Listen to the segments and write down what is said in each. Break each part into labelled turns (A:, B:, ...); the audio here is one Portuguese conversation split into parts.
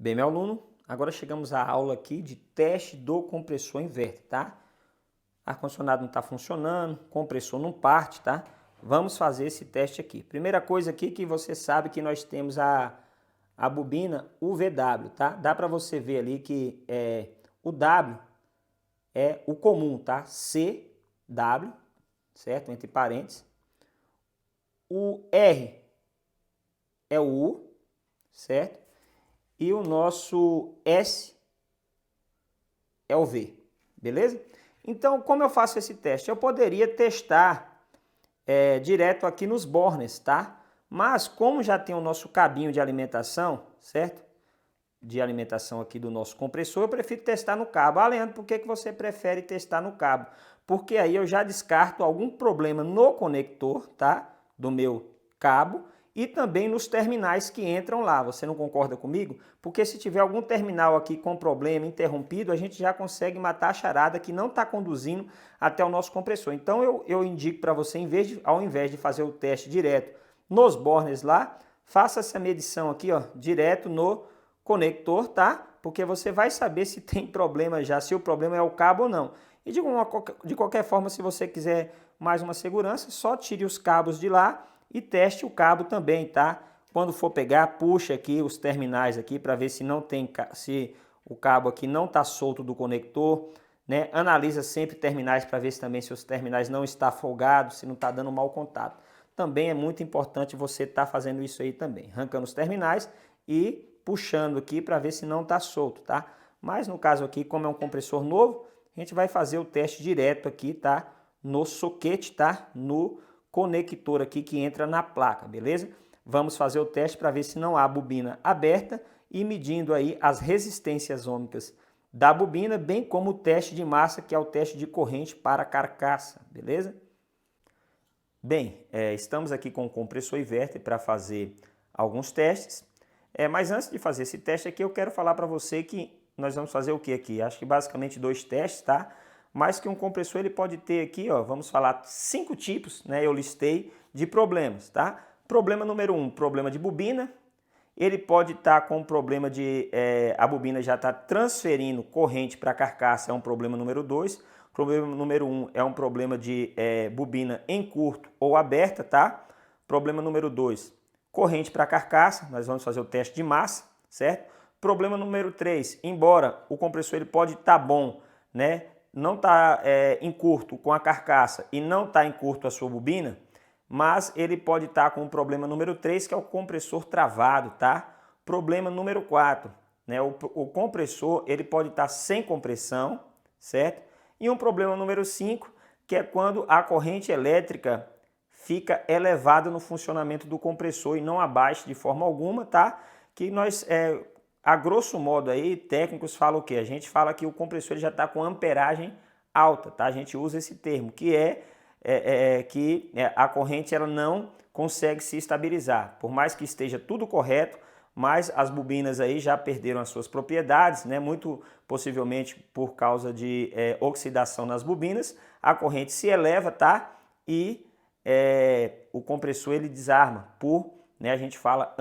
A: Bem, meu aluno, agora chegamos à aula aqui de teste do compressor inverter, tá? Ar-condicionado não está funcionando, compressor não parte, tá? Vamos fazer esse teste aqui. Primeira coisa aqui que você sabe que nós temos a bobina UVW, tá? Dá para você ver ali que o W é o comum, tá? CW, certo? Entre parênteses. O R é o U, certo? E o nosso S é o V, beleza? Então, como eu faço esse teste? Eu poderia testar direto aqui nos bornes, tá? Mas como já tem o nosso cabinho de alimentação, certo? De alimentação aqui do nosso compressor, eu prefiro testar no cabo. Ah, Leandro, por que você prefere testar no cabo? Porque aí eu já descarto algum problema no conector, tá? Do meu cabo e também nos terminais que entram lá. Você não concorda comigo? Porque se tiver algum terminal aqui com problema interrompido, a gente já consegue matar a charada que não está conduzindo até o nosso compressor. Então eu indico para você, ao invés de fazer o teste direto nos bornes lá, faça essa medição aqui, ó, direto no conector, tá? Porque você vai saber se tem problema já, se o problema é o cabo ou não. E de qualquer forma, se você quiser mais uma segurança, só tire os cabos de lá e teste o cabo também, tá? Quando for pegar, puxa aqui os terminais aqui para ver se não tem, se o cabo aqui não está solto do conector, né? Analisa sempre terminais para ver se também se os terminais não estão folgados, se não está dando mau contato. Também é muito importante você estar fazendo isso aí também, arrancando os terminais e puxando aqui para ver se não está solto, tá? Mas no caso aqui, como é um compressor novo, a gente vai fazer o teste direto aqui, tá? No soquete, tá? No conector aqui que entra na placa, beleza? Vamos fazer o teste para ver se não há bobina aberta e medindo aí as resistências ômicas da bobina, bem como o teste de massa, que é o teste de corrente para a carcaça, beleza? Bem, estamos aqui com o compressor inverter para fazer alguns testes, mas antes de fazer esse teste aqui, eu quero falar para você que nós vamos fazer o que aqui? Acho que basicamente 2 testes, tá? Mas que um compressor ele pode ter aqui, ó, vamos falar 5 tipos, né? Eu listei de problemas, tá? Problema número 1, problema de bobina. Ele pode estar com um problema de a bobina já está transferindo corrente para a carcaça, é um problema número 2. Problema número 1 é um problema de bobina em curto ou aberta, tá? Problema número 2, corrente para a carcaça, nós vamos fazer o teste de massa, certo? Problema número 3, embora o compressor ele pode estar bom, né? Não está em curto com a carcaça e não está em curto a sua bobina, mas ele pode estar com o problema número 3, que é o compressor travado, tá? Problema número 4, né? O compressor ele pode estar sem compressão, certo? E um problema número 5, que é quando a corrente elétrica fica elevada no funcionamento do compressor e não abaixa de forma alguma, tá? Que nós, a grosso modo aí, técnicos falam o quê? A gente fala que o compressor ele já está com amperagem alta, tá? A gente usa esse termo, que que a corrente ela não consegue se estabilizar. Por mais que esteja tudo correto, mas as bobinas aí já perderam as suas propriedades, né? Muito possivelmente por causa de oxidação nas bobinas, a corrente se eleva, tá? E o compressor ele desarma a gente fala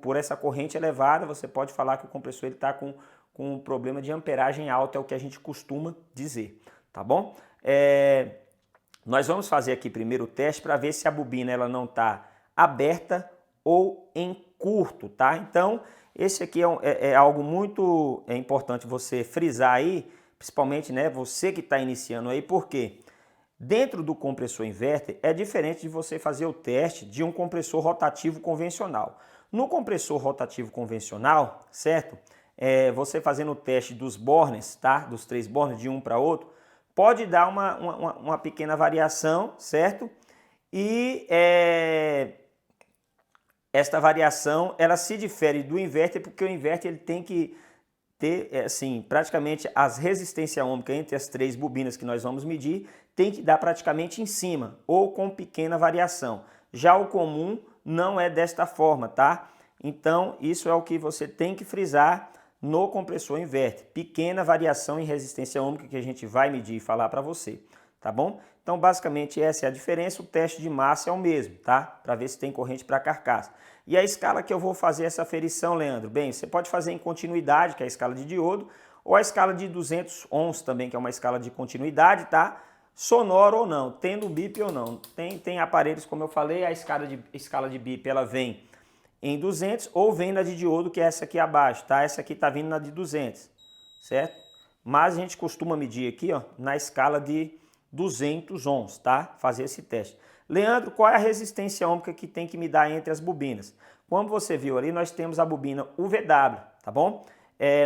A: por essa corrente elevada, você pode falar que o compressor ele está com um problema de amperagem alta, é o que a gente costuma dizer, tá bom? Nós vamos fazer aqui primeiro o teste para ver se a bobina ela não está aberta ou em curto, tá? Então, esse aqui é algo muito importante você frisar aí, principalmente, né, você que está iniciando aí, porque dentro do compressor inverter é diferente de você fazer o teste de um compressor rotativo convencional. No compressor rotativo convencional, certo? Você fazendo o teste dos bornes, tá? Dos 3 bornes de um para outro, pode dar uma pequena variação, certo? E esta variação ela se difere do inverter porque o inverter ele tem que ter assim, praticamente as resistência ômica entre as 3 bobinas que nós vamos medir tem que dar praticamente em cima ou com pequena variação. Já o comum não é desta forma, tá? Então isso é o que você tem que frisar no compressor inverter. Pequena variação em resistência ômica que a gente vai medir e falar para você, tá bom? Então, basicamente, essa é a diferença, o teste de massa é o mesmo, tá? Para ver se tem corrente para a carcaça. E a escala que eu vou fazer essa aferição, Leandro? Bem, você pode fazer em continuidade, que é a escala de diodo, ou a escala de 200 ohms também, que é uma escala de continuidade, tá? Sonoro ou não, tendo bip ou não. Tem aparelhos, como eu falei, a escala de bip ela vem em 200 ou vem na de diodo, que é essa aqui abaixo, tá? Essa aqui tá vindo na de 200, certo? Mas a gente costuma medir aqui, ó, na escala de 200 ohms, tá? Fazer esse teste. Leandro, qual é a resistência ohmica que tem que me dar entre as bobinas? Como você viu ali, nós temos a bobina UVW, tá bom?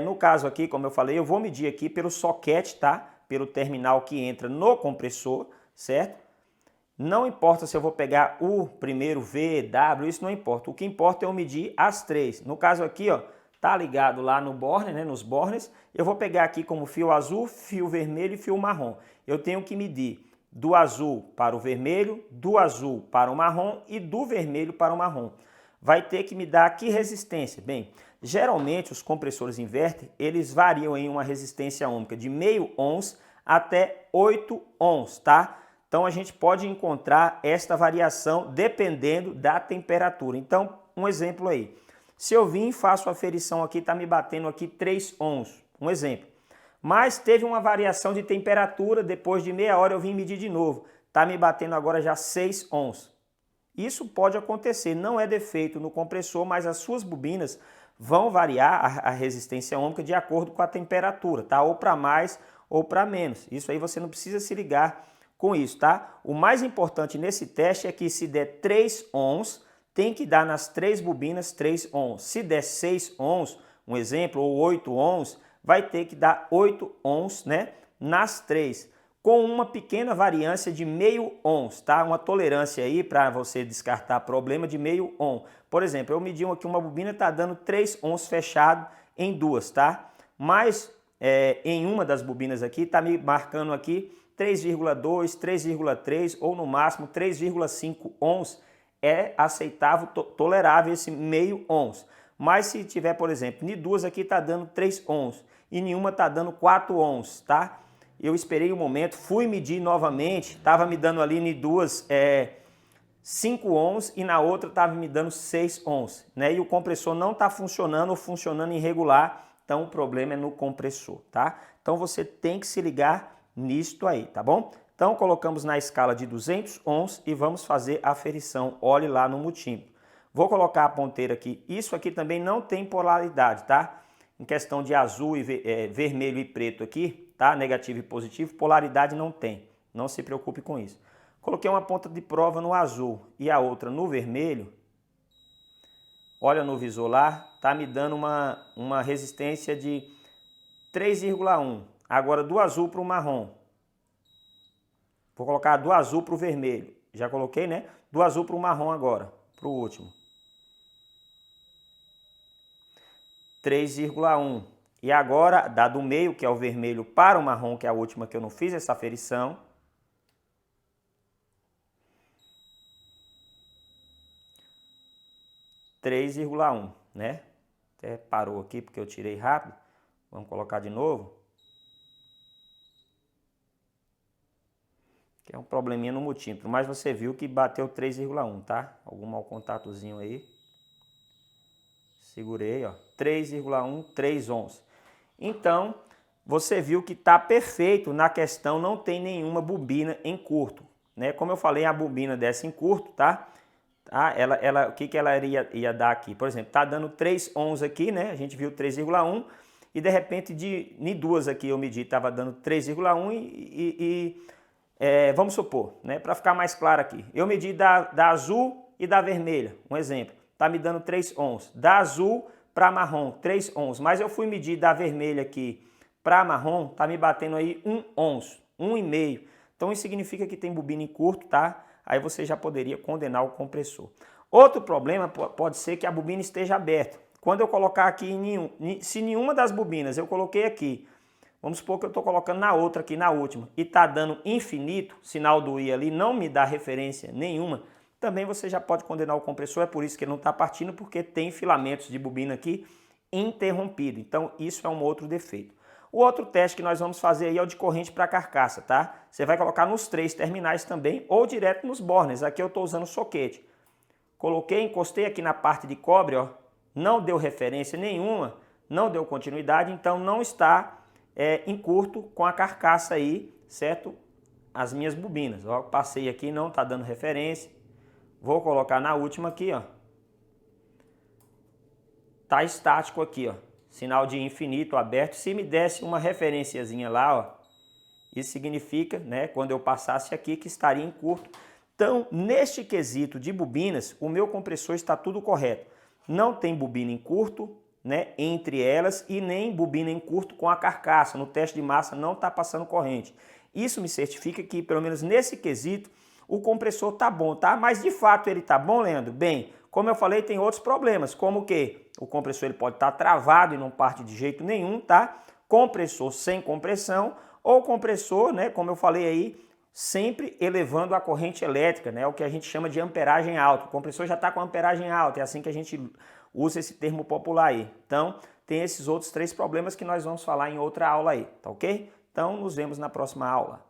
A: No caso aqui, como eu falei, eu vou medir aqui pelo soquete, tá? Pelo terminal que entra no compressor, certo? Não importa se eu vou pegar o primeiro V, W, isso não importa. O que importa é eu medir as três. No caso aqui, ó, tá ligado lá no borne, né, nos bornes. Eu vou pegar aqui como fio azul, fio vermelho e fio marrom. Eu tenho que medir do azul para o vermelho, do azul para o marrom e do vermelho para o marrom. Vai ter que me dar que resistência? Bem, geralmente os compressores inverter, eles variam em uma resistência ohmica de meio ohms até 8 ohms, tá? Então a gente pode encontrar esta variação dependendo da temperatura. Então, um exemplo aí. Se eu vim e faço a aferição aqui, está me batendo aqui 3 ohms, um exemplo. Mas teve uma variação de temperatura, depois de meia hora eu vim medir de novo. Está me batendo agora já 6 ohms. Isso pode acontecer, não é defeito no compressor, mas as suas bobinas vão variar a resistência ohmica de acordo com a temperatura, tá? Ou para mais ou para menos. Isso aí você não precisa se ligar com isso, tá? O mais importante nesse teste é que se der 3 ohms, tem que dar nas três bobinas 3 ohms. Se der 6 ohms, um exemplo, ou 8 ohms, vai ter que dar 8 ohms, né, nas três, com uma pequena variância de meio ohms, tá? Uma tolerância aí para você descartar problema de meio ohm. Por exemplo, eu medi aqui uma bobina, tá dando 3 ohms fechado em duas, tá? Mas em uma das bobinas aqui, tá me marcando aqui 3,2, 3,3 ou no máximo 3,5 ohms é aceitável, tolerável esse meio ohms. Mas se tiver, por exemplo, em duas aqui está dando 3 ohms e nenhuma está dando 4 ohms, tá? Eu esperei um momento, fui medir novamente, estava me dando ali em duas 5 ohms e na outra estava me dando 6 ohms, né? E o compressor não está funcionando ou funcionando irregular, então o problema é no compressor, tá? Então você tem que se ligar nisto aí, tá bom? Então colocamos na escala de 200 ohms e vamos fazer a aferição. Olhe lá no multímetro. Vou colocar a ponteira aqui. Isso aqui também não tem polaridade, tá? Em questão de azul e vermelho e preto aqui, tá? Negativo e positivo, polaridade não tem. Não se preocupe com isso. Coloquei uma ponta de prova no azul e a outra no vermelho. Olha no visor lá, tá me dando uma resistência de 3,1. Agora do azul para o marrom. Vou colocar do azul para o vermelho. Já coloquei, né? Do azul para o marrom agora, para o último. 3,1. E agora, da do meio, que é o vermelho, para o marrom, que é a última que eu não fiz essa aferição. 3,1, né? Até parou aqui porque eu tirei rápido. Vamos colocar de novo. Que é um probleminha no multímetro, mas você viu que bateu 3,1, tá? Algum mau contatozinho aí. Segurei, ó. 3,1, 3 ohms. Então, você viu que tá perfeito na questão, não tem nenhuma bobina em curto, né? Como eu falei, a bobina dessa em curto, tá? O que ela ia dar aqui? Por exemplo, tá dando 3 ohms aqui, né? A gente viu 3,1 e de repente de duas aqui eu medi, tava dando 3,1 vamos supor, né, para ficar mais claro aqui, eu medi da azul e da vermelha, um exemplo, tá me dando 3 ohms, da azul para marrom, 3 ohms, mas eu fui medir da vermelha aqui para marrom, tá me batendo aí 1 ohms, 1,5, então isso significa que tem bobina em curto, tá? Aí você já poderia condenar o compressor. Outro problema pode ser que a bobina esteja aberta. Quando eu colocar aqui, se nenhuma das bobinas eu coloquei aqui, vamos supor que eu estou colocando na outra aqui, na última, e está dando infinito, sinal do I ali não me dá referência nenhuma, também você já pode condenar o compressor, é por isso que ele não está partindo, porque tem filamentos de bobina aqui interrompido. Então isso é um outro defeito. O outro teste que nós vamos fazer aí é o de corrente para carcaça, tá? Você vai colocar nos 3 terminais também ou direto nos burners. Aqui eu estou usando o soquete. Coloquei, encostei aqui na parte de cobre, ó, não deu referência nenhuma, não deu continuidade, então não está em curto com a carcaça aí, certo? As minhas bobinas, ó, passei aqui, não está dando referência. Vou colocar na última aqui, ó. Tá estático aqui, ó. Sinal de infinito aberto. Se me desse uma referenciazinha lá, ó, isso significa, né, quando eu passasse aqui, que estaria em curto. Então, neste quesito de bobinas, o meu compressor está tudo correto. Não tem bobina em curto, né, entre elas e nem bobina em curto com a carcaça. No teste de massa não está passando corrente. Isso me certifica que, pelo menos nesse quesito, o compressor tá bom, tá? Mas de fato ele tá bom, Leandro? Bem, como eu falei, tem outros problemas, como que o compressor ele pode estar travado e não parte de jeito nenhum, tá? Compressor sem compressão ou compressor, né, como eu falei aí, sempre elevando a corrente elétrica, né, o que a gente chama de amperagem alta. O compressor já está com amperagem alta, é assim que a gente usa esse termo popular aí. Então, tem esses outros 3 problemas que nós vamos falar em outra aula aí, tá ok? Então, nos vemos na próxima aula.